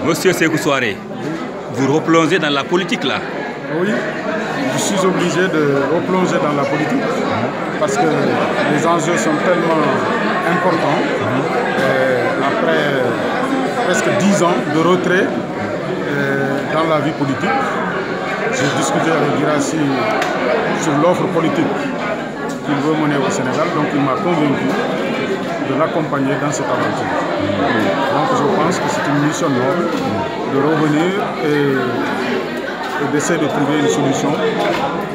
Monsieur Sékou Souaré, vous replongez dans la politique là? Oui, je suis obligé de replonger dans la politique parce que les enjeux sont tellement importants. Après presque 10 ans de retrait dans la vie politique, j'ai discuté avec Guirassy sur l'offre politique qu'il veut mener au Sénégal, donc il m'a convaincu de l'accompagner dans cette aventure. Donc je pense que c'est une mission noble de revenir et d'essayer de trouver une solution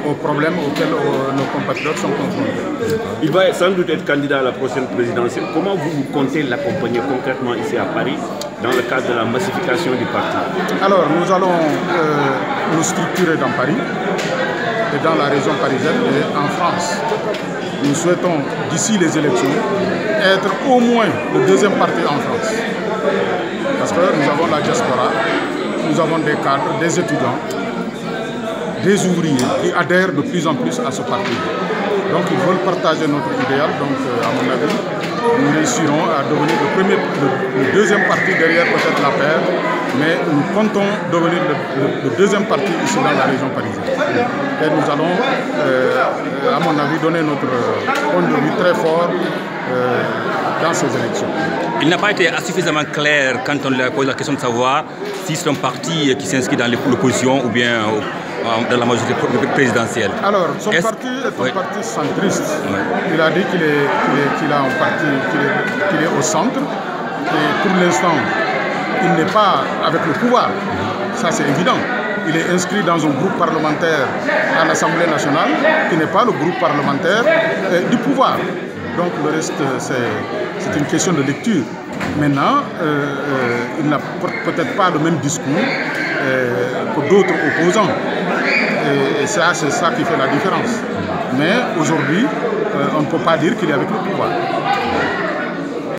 aux problèmes auxquels nos compatriotes sont confrontés. Il va sans doute être candidat à la prochaine présidentielle. Comment vous comptez l'accompagner concrètement ici à Paris dans le cadre de la massification du parti? Alors nous allons nous structurer dans Paris et dans la région parisienne et en France. Nous souhaitons, d'ici les élections, être au moins le deuxième parti en France. Parce que nous avons la diaspora, nous avons des cadres, des étudiants, des ouvriers qui adhèrent de plus en plus à ce parti. Donc ils veulent partager notre idéal, donc à mon avis, nous réussirons à devenir le deuxième parti derrière peut-être la paire, mais nous comptons devenir le deuxième parti ici dans la région parisienne. Et nous allons, à mon avis, donner notre point de vue très fort dans ces élections. Il n'a pas été suffisamment clair quand on lui a posé la question de savoir si c'est un parti qui s'inscrit dans l'opposition ou bien dans la majorité présidentielle. Alors, son parti est un parti centriste. Il a dit qu'il a un parti qu'il est au centre. Et pour l'instant, il n'est pas avec le pouvoir. Ça, c'est évident. Il est inscrit dans un groupe parlementaire à l'Assemblée nationale qui n'est pas le groupe parlementaire du pouvoir. Donc, le reste, c'est une question de lecture. Maintenant, il n'a peut-être pas le même discours que d'autres opposants. Et c'est ça qui fait la différence. Mais aujourd'hui, on ne peut pas dire qu'il est avec le pouvoir.